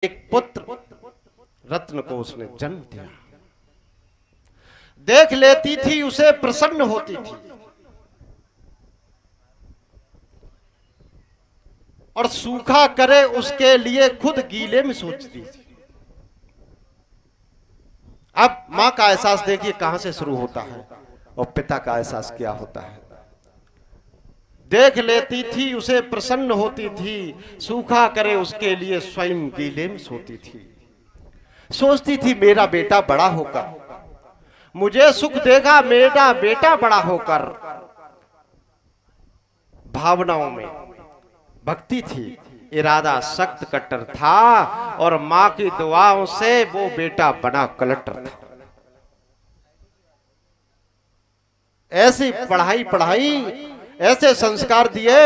एक पुत्र रत्न को उसने जन्म दिया। देख लेती थी उसे प्रसन्न होती थी और सूखा करे उसके लिए खुद गीले में सोचती थी। अब मां का एहसास देखिए कहां से शुरू होता है और पिता का एहसास क्या होता है। देख लेती थी उसे प्रसन्न होती थी, सूखा करे उसके लिए स्वयं गीले में सोती थी। सोचती थी मेरा बेटा बड़ा होकर मुझे सुख देगा, मेरा बेटा बड़ा होकर। भावनाओं में भक्ति थी, इरादा सख्त कट्टर था और मां की दुआओं से वो बेटा बना कलेक्टर था। ऐसी पढ़ाई ऐसे संस्कार दिए,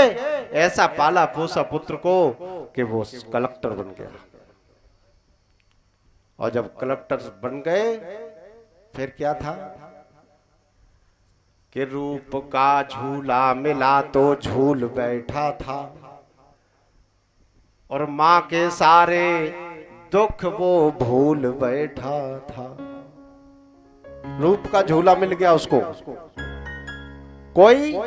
ऐसा पाला पोसा पुत्र को कि वो कलेक्टर बन गया। और जब कलेक्टर बन गए फिर क्या था कि रूप का झूला मिला तो झूल बैठा था और मां के सारे दुख वो भूल बैठा था। रूप का झूला मिल गया उसको। कोई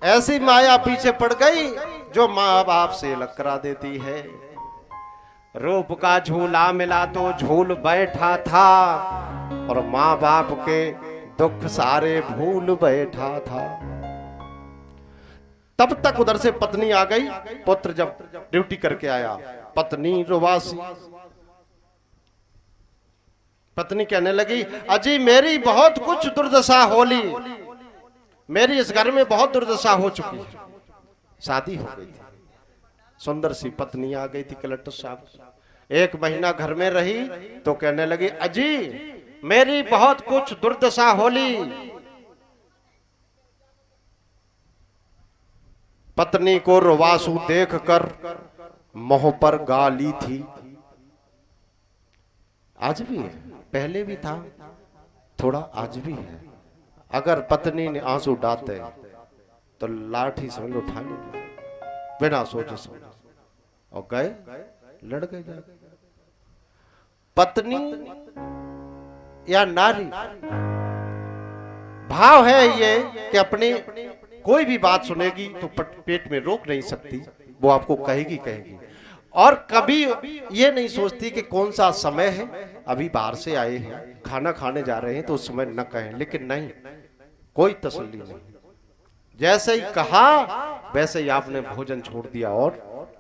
ऐसी माया पीछे पड़ गई जो मां बाप से अलग करा देती है। रूप का झूला मिला तो झूल बैठा था और मां बाप के दुख सारे भूल बैठा था। तब तक उधर से पत्नी आ गई। पुत्र जब ड्यूटी करके आया, पत्नी रुवासी। पत्नी कहने लगी, अजी मेरी बहुत कुछ दुर्दशा होली, मेरी इस घर में बहुत दुर्दशा हो चुकी है। शादी हो गई थी, सुंदर सी पत्नी आ गई थी कलेक्टर साहब। 1 महीना घर में रही तो कहने लगी, अजी मेरी बहुत कुछ दुर्दशा होली। पत्नी को रुवासु देखकर मुंह पर गाली थी। आज भी है, पहले भी था, थोड़ा आज भी है। अगर पत्नी ने आंसू डालते तो लाठी समझ लो उठा ली बिना सोचे समझे और गए लड़ गए जाके। पत्नी या नारी भाव है ये कि अपनी कोई भी बात सुनेगी तो पेट में रोक नहीं सकती, वो आपको कहेगी कहेगी। और कभी ये नहीं सोचती कि कौन सा समय है, अभी बाहर से आए हैं, खाना खाने जा रहे हैं तो उस समय न कहें। लेकिन नहीं, कोई तसल्ली नहीं। जैसे ही कहा वैसे ही आपने भोजन छोड़ दिया और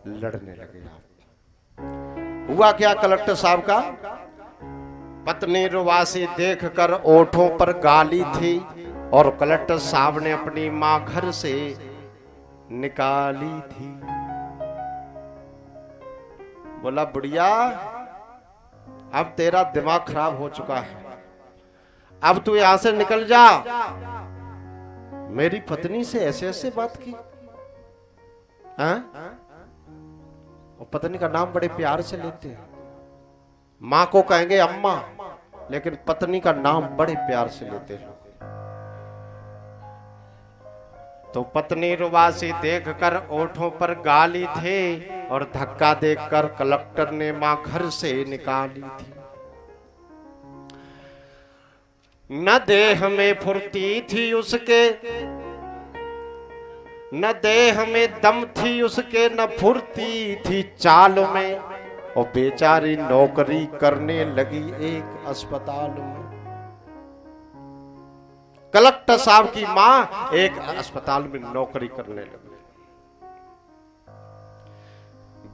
लड़ने लगे आप। हुआ क्या कलेक्टर साहब का, पत्नी रुवासी देखकर ओठों पर गाली थी और कलेक्टर साहब ने अपनी मां घर से निकाली थी। बोला, बुढ़िया अब तेरा दिमाग खराब हो चुका है, अब तू यहां से निकल जा। मेरी पत्नी से ऐसे ऐसे बात की, हाँ? और पत्नी का नाम बड़े प्यार से लेते हैं। मां को कहेंगे अम्मा, लेकिन पत्नी का नाम बड़े प्यार से लेते हैं। तो पत्नी रुवासी देखकर ओठों पर गाली थे और धक्का देकर कलेक्टर ने मां घर से निकाली थी। न देह में फुर्ती थी उसके, न देह में दम थी उसके, न फुर्ती थी चाल में, और बेचारी नौकरी करने लगी एक अस्पताल में। कलेक्टर साहब की मां एक अस्पताल में नौकरी करने लगी।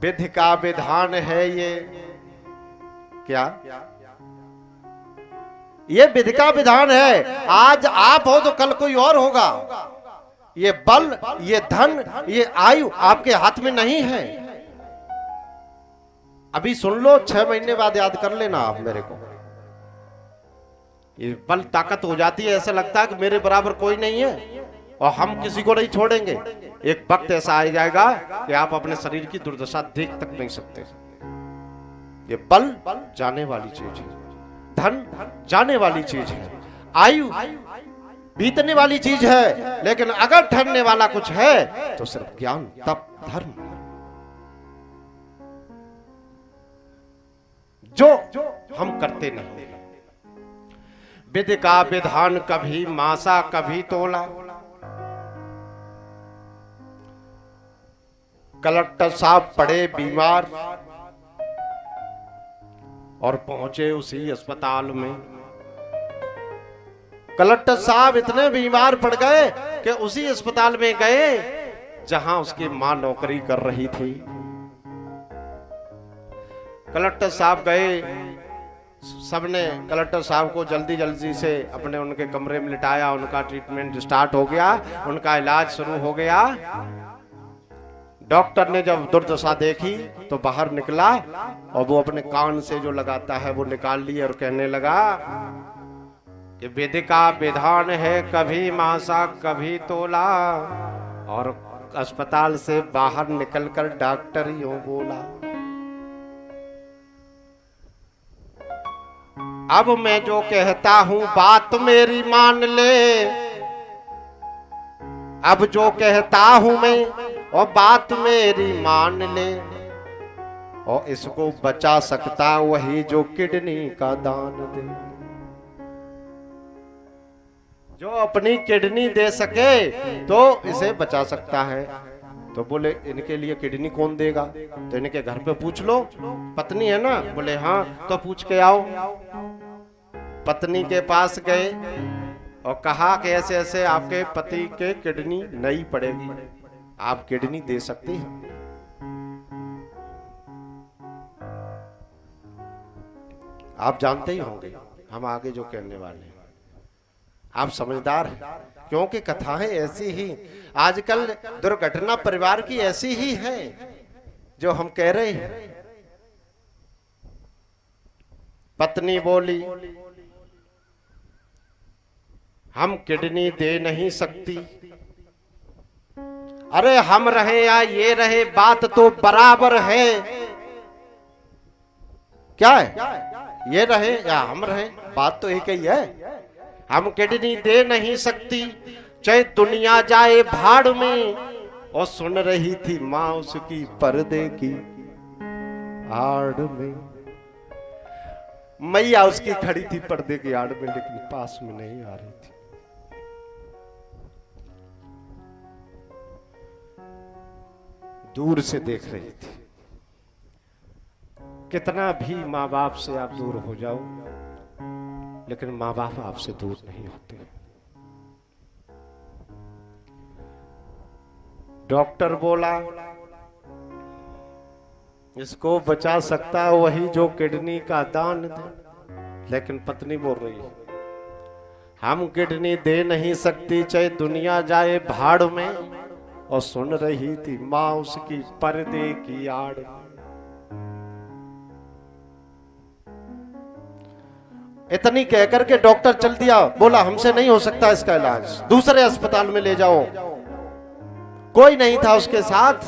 विधि का विधान है ये, क्या ये विधि का विधान है। आज आप हो तो कल कोई और होगा। ये बल, ये धन, ये आयु आपके हाथ में नहीं है। अभी सुन लो, 6 महीने बाद याद कर लेना आप मेरे को। ये बल ताकत हो जाती है, ऐसा लगता है कि मेरे बराबर कोई नहीं है और हम किसी को नहीं छोड़ेंगे। एक वक्त ऐसा आ जाएगा कि आप अपने शरीर की दुर्दशा देख तक नहीं सकते। ये बल जाने वाली चीज है, धन जाने वाली चीज है, आयु बीतने वाली चीज है, लेकिन अगर ठहरने वाला कुछ है तो सिर्फ ज्ञान, तप, धर्म। जो हम करते नहीं। विधि का विधान कभी मासा कभी तोला। कलेक्टर साहब पड़े बीमार और पहुंचे उसी अस्पताल में। कलेक्टर साहब इतने बीमार पड़ गए कि उसी अस्पताल में गए जहां उसकी मां नौकरी कर रही थी। कलेक्टर साहब गए, सबने कलेक्टर साहब को जल्दी जल्दी से अपने उनके कमरे में लिटाया। उनका ट्रीटमेंट स्टार्ट हो गया, उनका इलाज शुरू हो गया। डॉक्टर ने जब दुर्दशा देखी तो बाहर निकला और वो अपने कान से जो लगाता है वो निकाल लिया और कहने लगा कि विधि का विधान है कभी मासा कभी तोला। और अस्पताल से बाहर निकलकर डॉक्टर यूं बोला, अब मैं जो कहता हूं बात मेरी मान ले। अब जो कहता हूं मैं और बात मेरी मान ले। और इसको बचा सकता वही जो किडनी का दान दे। जो अपनी किडनी दे सके तो इसे बचा सकता है। तो बोले इनके लिए किडनी कौन देगा? तो इनके घर पे पूछ लो, पत्नी है ना? बोले हाँ, तो पूछ के आओ। पत्नी के पास गए और कहा कि ऐसे ऐसे आपके पति के किडनी नहीं पड़ेगी, आप किडनी दे सकती हैं? आप जानते ही होंगे हम आगे जो कहने वाले हैं। आप समझदार हैं, क्योंकि कथाएं ऐसी ही, आजकल दुर्घटना परिवार की ऐसी ही है जो हम कह रहे हैं। पत्नी बोली, हम किडनी दे नहीं सकती। अरे हम रहे या ये रहे, बात तो बराबर है। क्या है? ये रहे या हम रहे, बात तो एक ही है। हम किडनी दे नहीं सकती, चाहे दुनिया जाए भाड़ में। और सुन रही थी मां उसकी पर्दे की आड़ में। मैया उसकी खड़ी थी पर्दे की आड़ में, लेकिन पास में नहीं आ रही थी। दूर से देख रही थी। कितना भी माँ बाप से आप दूर हो जाओ, लेकिन माँ बाप आपसे दूर नहीं होते। डॉक्टर बोला, इसको बचा सकता वही जो किडनी का दान दे। लेकिन पत्नी बोल रही है, हम किडनी दे नहीं सकती, चाहे दुनिया जाए भाड़ में। और सुन रही थी मां उसकी पर्दे की आड़। इतनी कहकर के डॉक्टर चल दिया, बोला हमसे नहीं हो सकता इसका इलाज, दूसरे अस्पताल में ले जाओ। कोई नहीं था उसके साथ।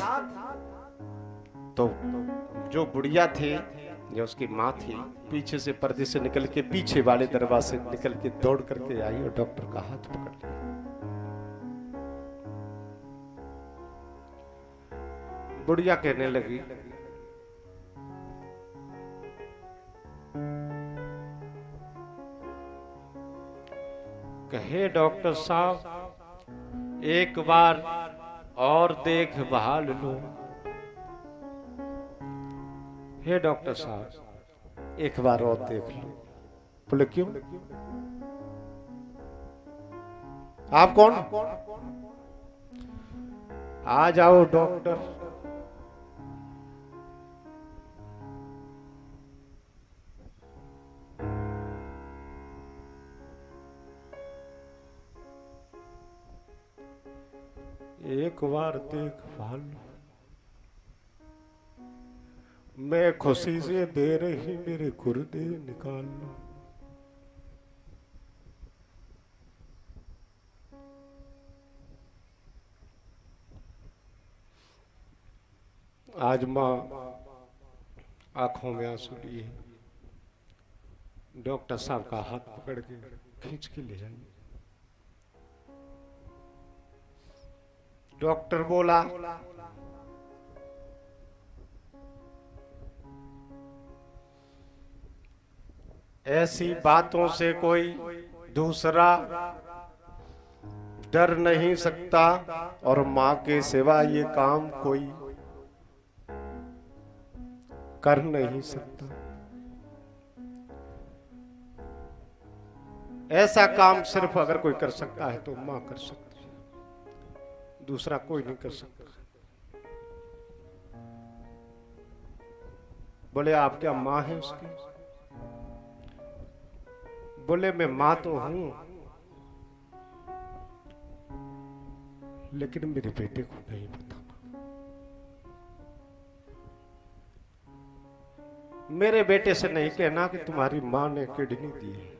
तो जो बुढ़िया थी, जो उसकी माँ थी, पीछे से पर्दे से निकल के पीछे वाले दरवाजे से निकल के दौड़ करके आई और डॉक्टर का हाथ पकड़ लिया। बुढ़िया कहने लगी, कहे डॉक्टर साहब एक बार और देखभाल लो। हे डॉक्टर साहब एक बार और देख लो। बोले क्यों? आप कौन? आ जाओ डॉक्टर। एक बार देखभाल लो। मैं खुशी से दे रही, मेरे गुर्दे निकाल लो। आज माँ आंखों में आंसू लिए, डॉक्टर साहब का हाथ पकड़ के खींच के ले जाइए। डॉक्टर बोला, ऐसी बातों से कोई दूसरा डर नहीं सकता और मां के सिवा ये काम कोई कर नहीं सकता। ऐसा काम सिर्फ अगर कोई कर सकता है तो मां कर सकती है, दूसरा कोई नहीं कर सकता। बोले आप क्या मां है उसकी? बोले मैं मां तो हूं, लेकिन मेरे बेटे को नहीं बताना। मेरे बेटे से नहीं कहना कि तुम्हारी मां ने किडनी दी है।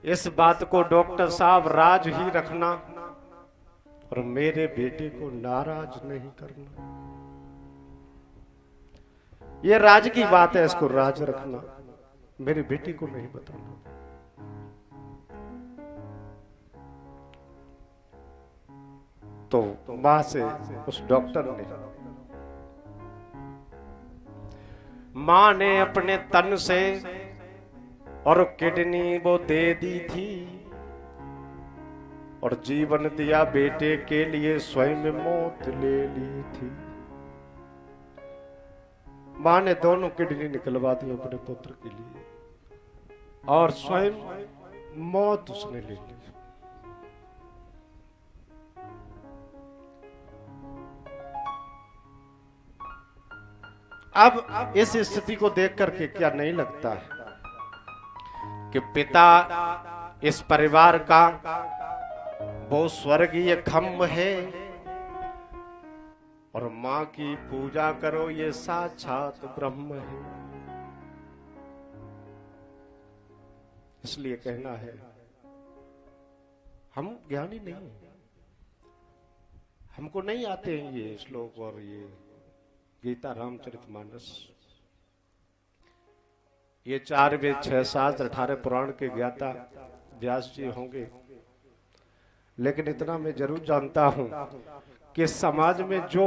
इस बात को डॉक्टर साहब राज ही रखना और मेरे बेटे को नाराज नहीं करना। ये राज की बात है, इसको राज रखना, मेरे बेटे को नहीं बताना। तो मां से उस डॉक्टर ने, मां ने अपने तन से और किडनी वो दे दी थी और जीवन दिया बेटे के लिए, स्वयं मौत ले ली थी। मां ने दोनों किडनी निकलवा दी अपने पुत्र के लिए और स्वयं मौत उसने ले ली। अब इस स्थिति को देख करके क्या नहीं लगता है कि पिता इस परिवार का वो स्वर्गीय खम्भ है और मां की पूजा करो ये साक्षात ब्रह्म है। इसलिए कहना है हम ज्ञानी नहीं, हमको नहीं आते हैं ये श्लोक और ये गीता रामचरितमानस, ये 4 वेद 6 शास्त्र 18 पुराण के ज्ञाता व्यास जी होंगे, लेकिन इतना मैं जरूर जानता हूं कि समाज में जो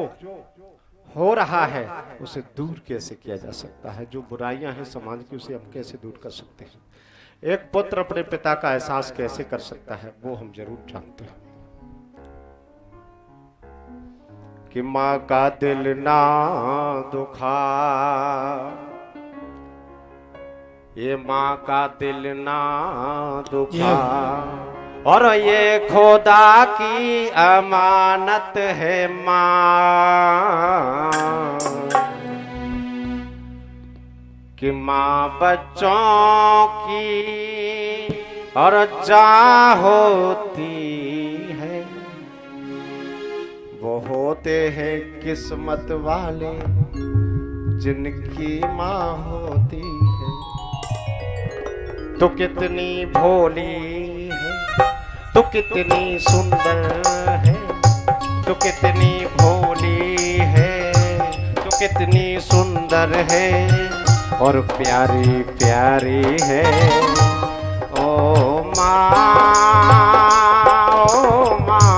हो रहा है उसे दूर कैसे किया जा सकता है। जो बुराइयां हैं समाज की उसे हम कैसे दूर कर सकते हैं। एक पुत्र अपने पिता का एहसास कैसे कर सकता है वो हम जरूर जानते हैं कि मां का दिल ना दुखा, ये मां का दिल ना दुखा और ये खुदा की अमानत है मां, कि मां बच्चों की और जान होती है, वो होते हैं किस्मत वाले जिनकी मां होती है। तो कितनी भोली है, तो कितनी सुंदर है, तो कितनी भोली है, तो कितनी सुंदर है और प्यारी प्यारी है। ओ माँ, ओ माँ,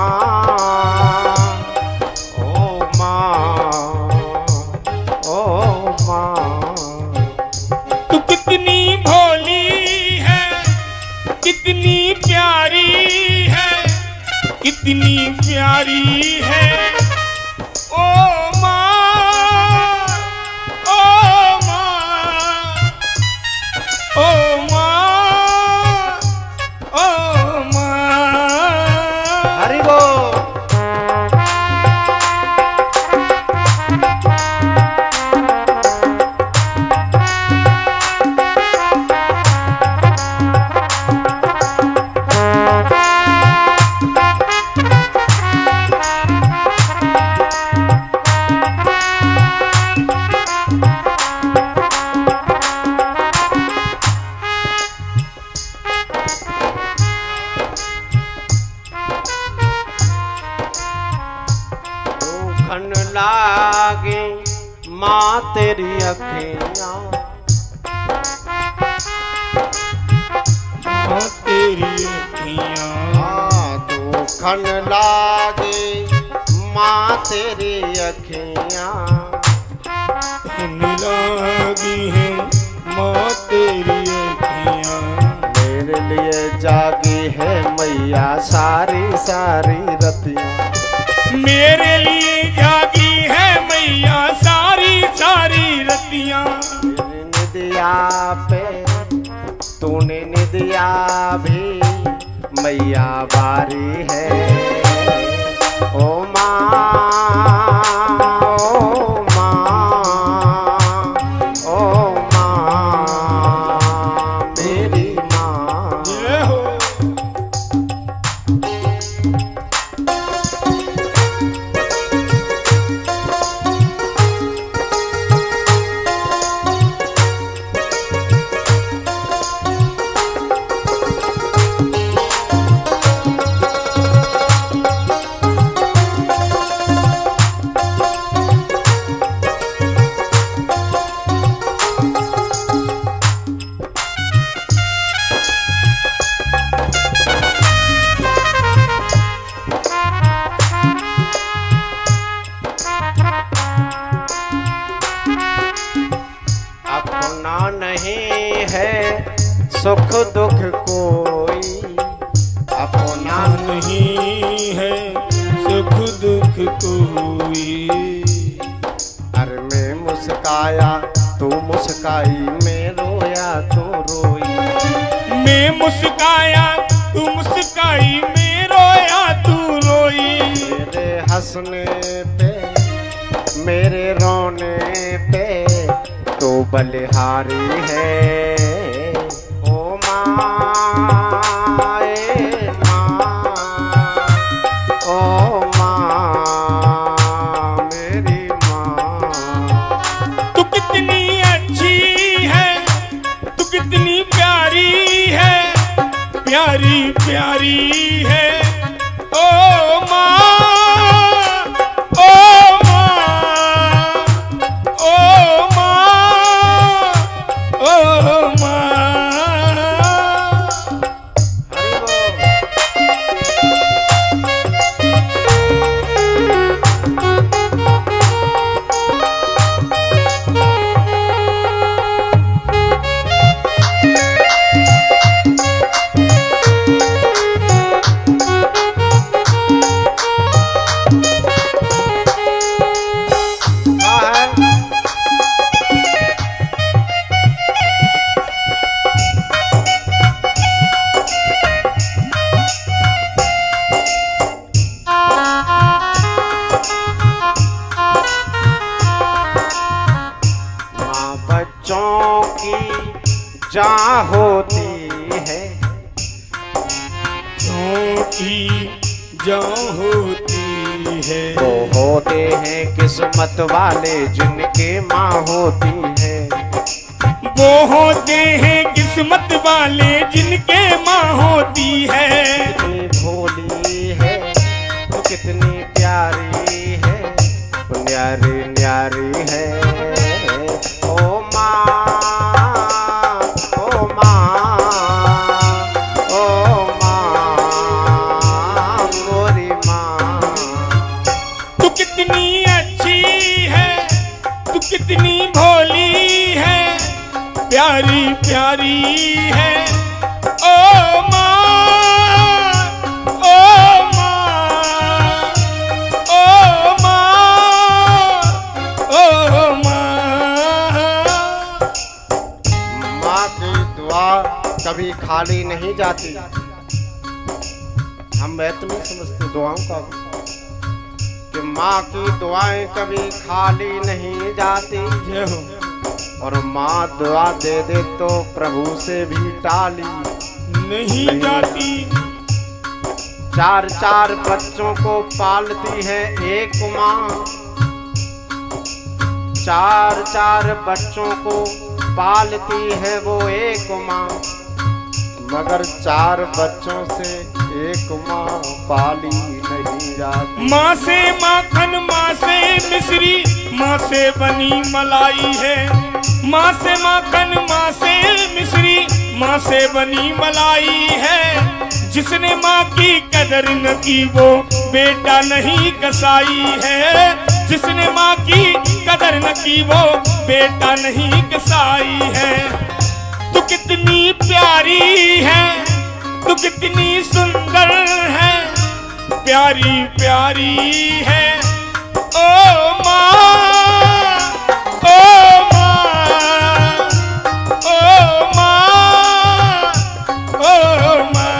ओ माँ, ओ माँ। तू कितनी भोली है, कितनी प्यारी है, कितनी प्यारी है। ओ माँ, ओ माँ, ओ माँ, ओ माँ। हरि बोल। लागे माँ तेरी अखियाँ, माँ तेरी अखियाँ, दुखन लागे माँ तेरी अखियाँ, धुन लागे जागी है माँ तेरी अखियाँ। मेरे लिए जागी है मैया सारी सारी रतियाँ। मेरे लिए जागी है मैया सारी सारी रतियाँ। मेरी निदिया पे तूने निदिया भी मैया बारी है। ओ माँ, ओ माँ, ओ माँ, मेरी माँ। ये हो अपना नहीं है सुख दुख कोई, अपना नहीं है सुख दुख कोई। अरे मैं मुस्काया तू मुस्काई, मैं रोया तू रोई। मैं मुस्काया तू मुस्काई, मैं रोया तू रोई। मेरे हंसने पे मेरे रोने पे तो बलिहारी है। ओ माँ, ए माँ, ओ माँ, मेरी माँ। तू कितनी अच्छी है, तू कितनी प्यारी है, प्यारी प्यारी है। ओ माँ, ओ माँ, ओ माँ, ओ माँ। हरि बोल। हाँ है। माँ बच्चों की जान होती है, की जान होती है। वो होते हैं किस्मत वाले जिनके माँ होती है। वो होते हैं किस्मत वाले जिनके माँ होती है। कितनी भोली है तो कितनी प्यारी है, तो न्यारी न्यारी है। ओ माँ, ओ माँ, ओ माँ, मोरी माँ। तू कितनी अच्छी है, तू कितनी भोली है, प्यारी प्यारी है। ओ माँ, ओ माँ, ओ माँ, ओ माँ। माँ की दुआ कभी खाली नहीं जाती। हम महत्व नहीं समझते दुआओं का कि माँ की दुआएं कभी खाली नहीं जाती। जय हो। और माँ दुआ दे दे तो प्रभु से भी टाली नहीं जाती। चार चार बच्चों को पालती है एक माँ, चार चार बच्चों को पालती है वो एक माँ, मगर चार बच्चों से एक माँ पाली नहीं जाती। माँ से माखन, माँ से मिश्री, माँ से बनी मलाई है। माँ से माखन, माँ से मिश्री, माँ से बनी मलाई है। जिसने माँ की कदर न की वो बेटा नहीं कसाई है। जिसने माँ की कदर न की वो बेटा नहीं कसाई है। तू कितनी प्यारी है, तू कितनी सुंदर है, प्यारी प्यारी है। ओ माँ, ओ माँ, ओ माँ, ओ माँ।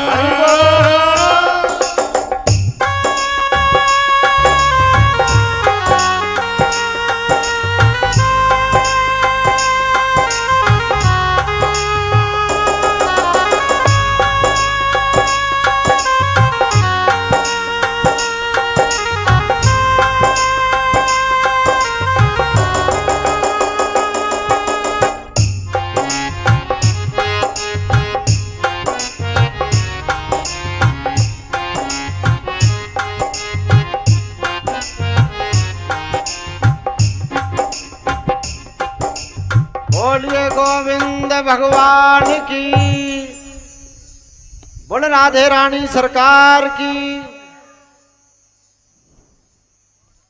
बोलिए गोविंद भगवान की, बोल राधे रानी सरकार की।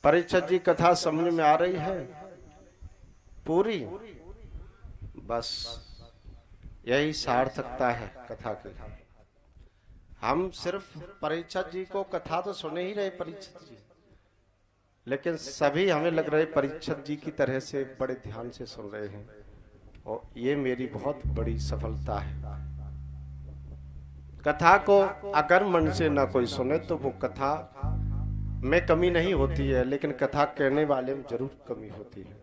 परीक्षित जी कथा समझ में आ रही है पूरी? बस यही सार्थकता है कथा की। हम सिर्फ परीक्षित जी को कथा तो सुने ही रहे परीक्षित जी, लेकिन सभी हमें लग रहे परीक्षित जी की तरह से बड़े ध्यान से सुन रहे हैं, और ये मेरी बहुत बड़ी सफलता है। कथा को अगर मन से ना कोई सुने तो वो कथा में कमी नहीं होती है, लेकिन कथा कहने वाले में जरूर कमी होती है।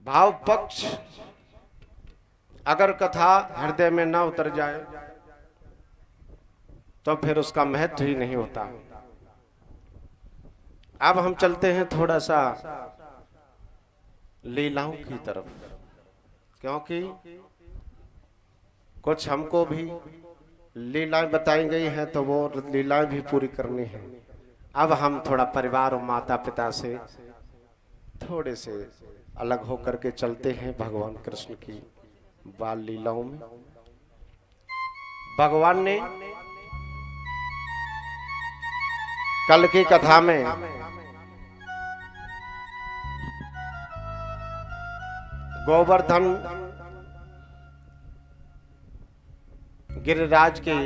भाव पक्ष अगर कथा हृदय में ना उतर जाए तो फिर उसका महत्व ही नहीं होता। अब हम चलते हैं थोड़ा सा लीलाओं की तरफ, क्योंकि कुछ हमको भी लीलाएं बताई गई हैं तो वो लीलाएं भी पूरी करनी है। अब हम थोड़ा परिवार और माता पिता से थोड़े से अलग होकर के चलते हैं भगवान कृष्ण की बाल लीलाओं में। भगवान ने कल की कथा में गोवर्धन गिरिराज की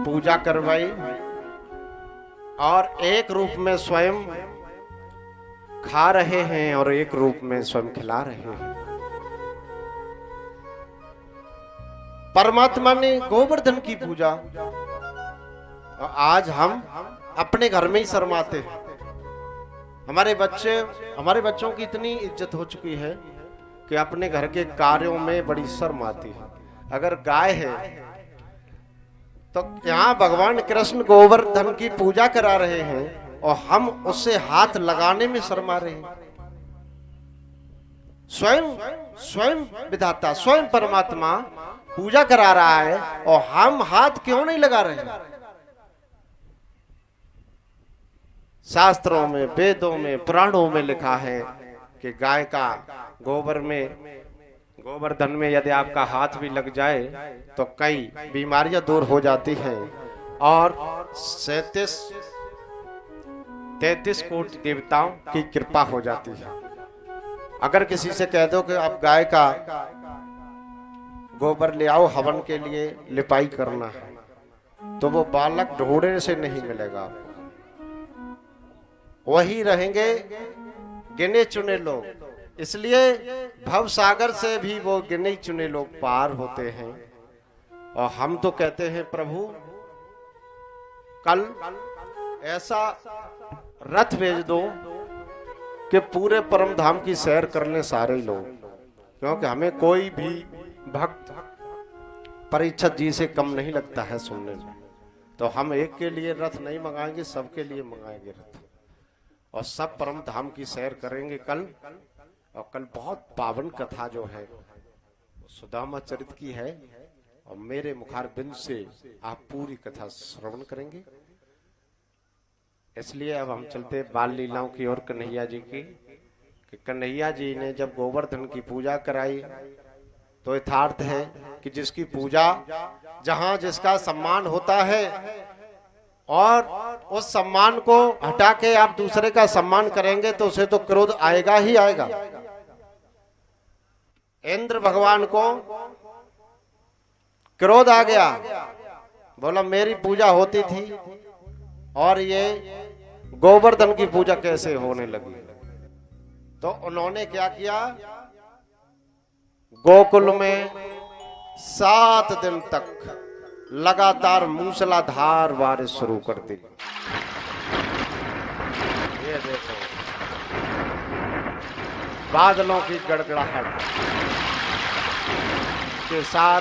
पूजा करवाई और एक रूप में स्वयं खा रहे हैं और एक रूप में स्वयं खिला रहे हैं। परमात्मा ने गोवर्धन की पूजा, और आज हम अपने घर में ही शर्माते हैं। हमारे बच्चों की इतनी इज्जत हो चुकी है कि अपने घर के कार्यों में बड़ी शर्म आती है। अगर गाय है तो यहाँ भगवान कृष्ण गोवर्धन की पूजा करा रहे हैं और हम उससे हाथ लगाने में शर्मा रहे हैं। स्वयं विधाता, स्वयं परमात्मा पूजा करा रहा है और हम हाथ क्यों नहीं लगा रहे हैं? शास्त्रों में, वेदों में, पुराणों में लिखा है कि गाय का गोवर्धन में यदि आपका हाथ भी लग जाए तो कई बीमारियां दूर हो जाती हैं और 33 कोटि देवताओं की कृपा हो जाती है। अगर किसी से कह दो कि आप गाय का गोबर ले आओ हवन के लिए लिपाई करना है, तो वो बालक ढूंढने से नहीं मिलेगा आपको। वही रहेंगे गिने चुने लोग। इसलिए भव सागर से भी वो गिने चुने लोग पार होते हैं। और हम तो कहते हैं प्रभु कल ऐसा रथ भेज दो कि पूरे परम धाम की सैर कर लें सारे लोग, क्योंकि हमें कोई भी भक्त परीक्षित जी से कम नहीं लगता है सुनने में। तो हम एक के लिए रथ नहीं मंगाएंगे, सबके लिए मंगाएंगे रथ, और सब परम धाम की सैर करेंगे कल। और कल बहुत पावन कथा जो है सुदामा चरित की है, और मेरे मुखारबिंद से आप पूरी कथा श्रवण करेंगे। इसलिए अब हम चलते बाल लीलाओं की ओर कन्हैया जी की, कि कन्हैया जी ने जब गोवर्धन की पूजा कराई तो यथार्थ है कि जिसकी पूजा, जहां जिसका सम्मान होता है और उस सम्मान को हटा के आप दूसरे का सम्मान करेंगे तो उसे तो क्रोध आएगा ही आएगा। इंद्र भगवान को क्रोध आ गया, बोला मेरी पूजा होती थी और ये गोवर्धन की पूजा कैसे होने लगी। तो उन्होंने क्या किया, गोकुल में 7 दिन तक लगातार मूसलाधार बारिश शुरू कर दी। ये देखो बादलों की गड़गड़ाहट के साथ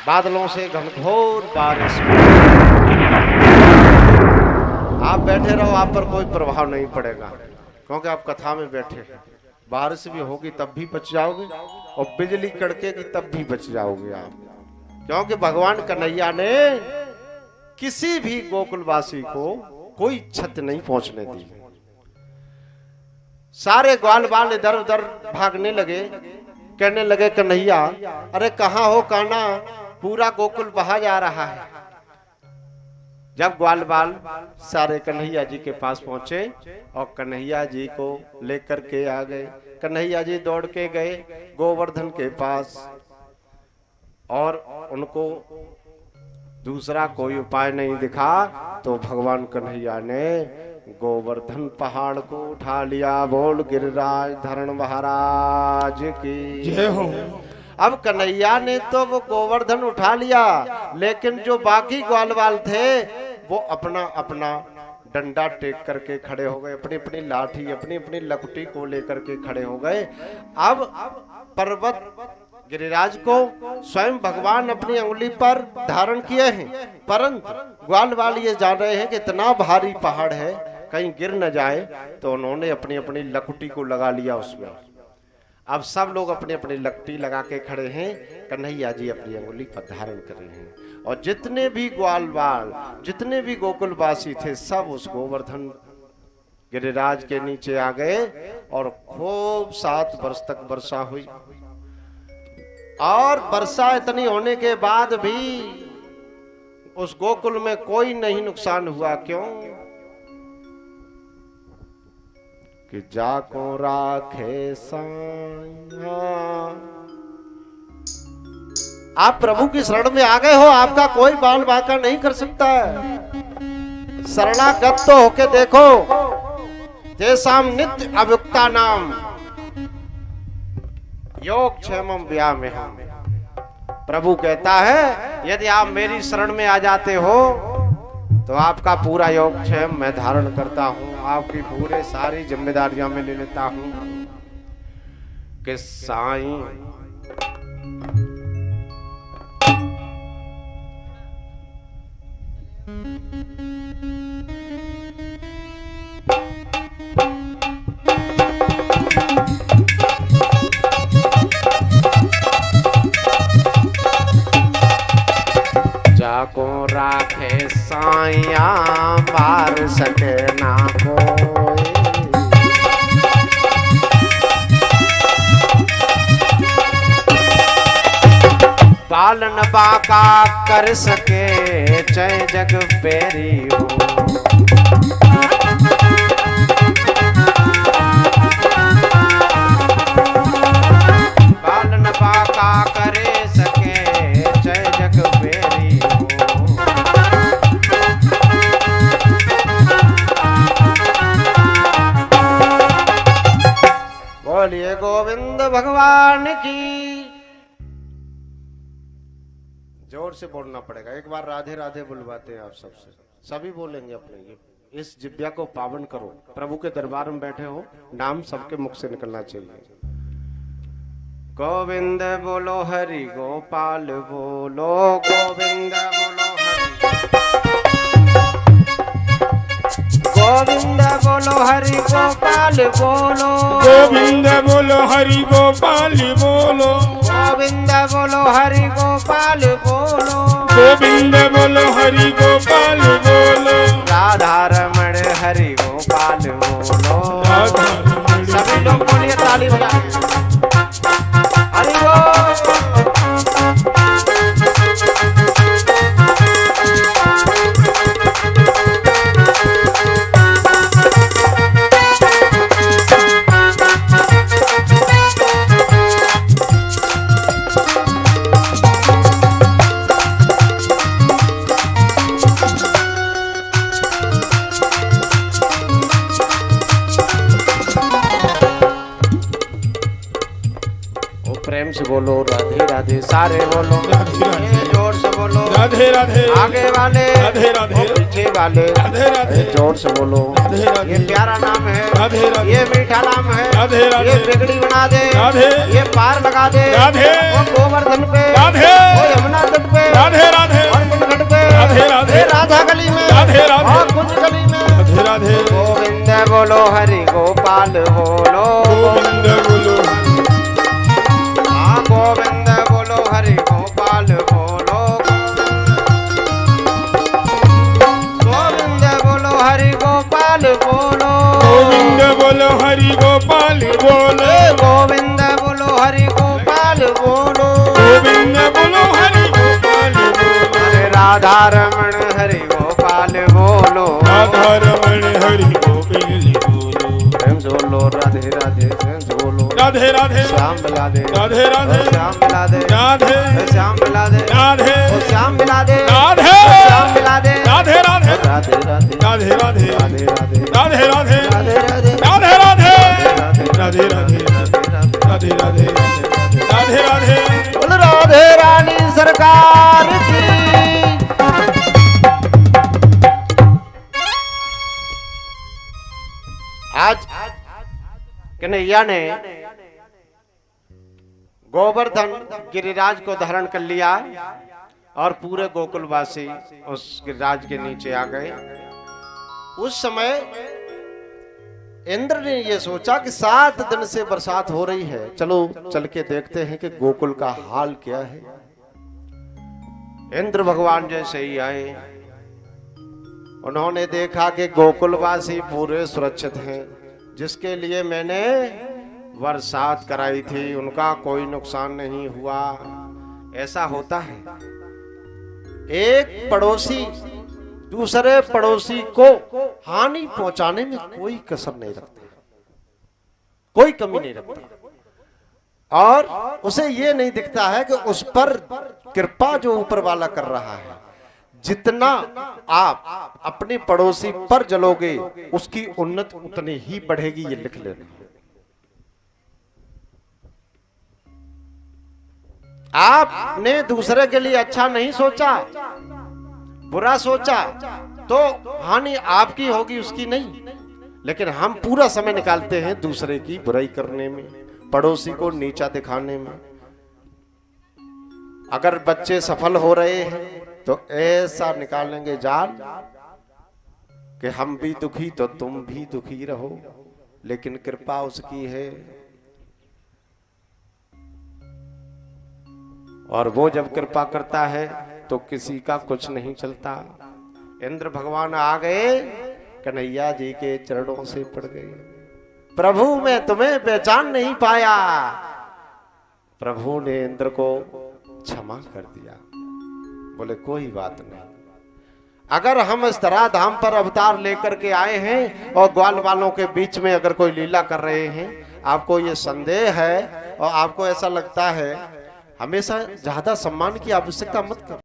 बादलों से घनघोर बारिश। आप बैठे रहो, आप पर कोई प्रभाव नहीं पड़ेगा क्योंकि आप कथा में बैठे हैं। बारिश भी होगी तब भी बच जाओगे और बिजली कड़केगी तब भी बच जाओगे आप, क्योंकि भगवान कन्हैया ने किसी भी गोकुलवासी को कोई क्षति नहीं पहुंचने दी। सारे ग्वाल बाल इधर उधर भागने लगे, कहने लगे कन्हैया अरे कहाँ हो कान्हा, पूरा गोकुल बहा जा रहा है। जब ग्वाल बाल सारे कन्हैया जी के पास पहुंचे और कन्हैया जी को लेकर के आ गए, कन्हैया जी दौड़ के गए गोवर्धन के पास और उनको दूसरा कोई उपाय नहीं दिखा तो भगवान कन्हैया ने गोवर्धन पहाड़ को उठा लिया। बोल गिरिराज धरण महाराज की जय हो। अब कन्हैया ने तो वो गोवर्धन उठा लिया, लेकिन जो बाकी ग्वालवाल थे वो अपना अपना डंडा टेक करके खड़े हो गए, अपनी अपनी लाठी अपनी अपनी लकुटी को लेकर के खड़े हो गए। अब पर्वत गिरिराज को स्वयं भगवान अपनी उंगली पर धारण किए हैं, परंतु ग्वालवाल ये जान रहे हैं कि इतना भारी पहाड़ है कहीं गिर न जाए, तो उन्होंने अपनी अपनी लकुटी को लगा लिया उसमें। अब सब लोग अपनी अपनी लकटी लगा के खड़े हैं, कन्हैया जी अपनी अंगुली पर धारण कर रहे हैं और जितने भी ग्वालवाल जितने भी गोकुलवासी थे सब उस गोवर्धन गिरिराज के नीचे आ गए और खूब 7 वर्ष तक वर्षा हुई। और वर्षा इतनी होने के बाद भी उस गोकुल में कोई नहीं नुकसान हुआ। क्यों कि जाको राखे साया। आप प्रभु की शरण में आ गए हो, आपका कोई बाल बांका नहीं कर सकता है। शरणागत तो होके देखो, तेसाम नित्य अभुक्ता नाम योग क्षेमम व्यामेहम्। प्रभु कहता है यदि आप मेरी शरण में आ जाते हो तो आपका पूरा योग क्षेम मैं धारण करता हूं, आपकी पूरे सारी जिम्मेदारियां मैं ले लेता हूं। कि साईं जाको राखे साइया मार सके ना कोई। पालन बाका कर सके चाहे जग पेरी हो। पालन बाका करे सके चाहे जग पेरी हो। बोलिए गोविंद भगवान की। जोर से बोलना पड़ेगा, एक बार राधे राधे बुलवाते हैं आप सबसे, सभी बोलेंगे अपने। इस जिब्या को पावन करो, प्रभु के दरबार में बैठे हो, नाम सबके मुख से निकलना चाहिए। गोविंद बोलो हरि गोपाल बोलो, गोविंद बोलो गोविंद बोलो हरि गोपाल बोलो, गोविंद बोलो हरि गोपाल बोलो, गोविंद बोलो हरि गोपाल बोलो, गोविंद बोलो हरि गोपाल बोलो, राधा रमण हरि गोपाल बोलो। राधा रमण। सभी लोग बोलिए, ताली बजाइए। हरि बोल। प्रेम से बोलो राधे राधे, सारे बोलो राधे राधे, जोर से बोलो राधे राधे, आगे वाले राधे राधे, पीछे वाले राधे राधे, जोर से बोलो राधे राधे, ये प्यारा नाम है, राधे राधे, ये मीठा नाम है, राधे राधे, ये बिगड़ी बना दे, राधे, ये पार लगा दे, राधे, वो गोवर्धन पे, राधे, वो यमुना तट पे, राधे राधे, और कुंजघट पे, राधे राधे, राधा गली में, राधे राधे, और कुंज गली में, राधे राधे, गोविंद बोलो हरि गोपाल बोलो, गोविंद बोलो, हाँ गोविंद बोलो हरि गोपाल बोलो, गोविंद बोलो हरि गोपाल बोलो, गोविंद बोलो हरि गोपाल बोलो, गोविंद बोलो हरि गोपाल बोलो, गोविंद बोलो हरि गोपाल बोलो, अरे राधा रमण हरि गोपाल बोलो, राधा रमण हरि गोपाल बोलो, प्रेम से बोलो राधे राधे, प्रेम से बोलो राधे राधे, श्याम मिला दे, राधे राधे, श्याम मिला दे, राधे, श्याम मिला दे, राधे, श्याम मिला दे, राधे, श्याम मिला दे, राधे राधे, राधे राधे, राधे राधे, राधे राधे, राधे राधे, राधे राधे, राधे राधे, राधे राधे राधे, राधे राधे, राधे राधे, बोल राधे रानी सरकार की। आज कन्हैया ने गोवर्धन गिरिराज को धारण कर लिया और पूरे गोकुलवासी उस गिरिराज के नीचे आ गए। उस समय इंद्र ने यह सोचा कि 7 दिन से बरसात हो रही है, चलो चल के देखते हैं कि गोकुल का हाल क्या है। इंद्र भगवान जैसे ही आए, उन्होंने देखा कि गोकुलवासी पूरे सुरक्षित हैं, जिसके लिए मैंने बरसात कराई थी उनका कोई नुकसान नहीं हुआ। ऐसा होता है, एक पड़ोसी दूसरे पड़ोसी को हानि पहुंचाने में कोई कसर नहीं रखता, कोई कमी नहीं रखता, और उसे ये नहीं दिखता है कि उस पर कृपा जो ऊपर वाला कर रहा है। जितना आप अपने पड़ोसी पर जलोगे उसकी उन्नति उतनी ही बढ़ेगी, ये लिख लेना। आपने दूसरे के लिए अच्छा नहीं सोचा, बुरा सोचा, तो हानि आपकी होगी, उसकी नहीं। लेकिन हम पूरा समय निकालते हैं दूसरे की बुराई करने में, पड़ोसी को नीचा दिखाने में। अगर बच्चे सफल हो रहे हैं तो ऐसा निकालेंगे जाल कि हम भी दुखी तो तुम भी दुखी रहो, लेकिन कृपा उसकी है। और वो जब कृपा करता है तो किसी का कुछ नहीं चलता। इंद्र भगवान आ गए, कन्हैया जी के चरणों से पड़ गए। प्रभु मैं तुम्हें पहचान नहीं पाया। प्रभु ने इंद्र को क्षमा कर दिया, बोले कोई बात नहीं। अगर हम इस तरह धाम पर अवतार लेकर के आए हैं और ग्वाल वालों के बीच में अगर कोई लीला कर रहे हैं, आपको ये संदेह है और आपको ऐसा लगता है, हमेशा ज्यादा सम्मान की आवश्यकता मत करो।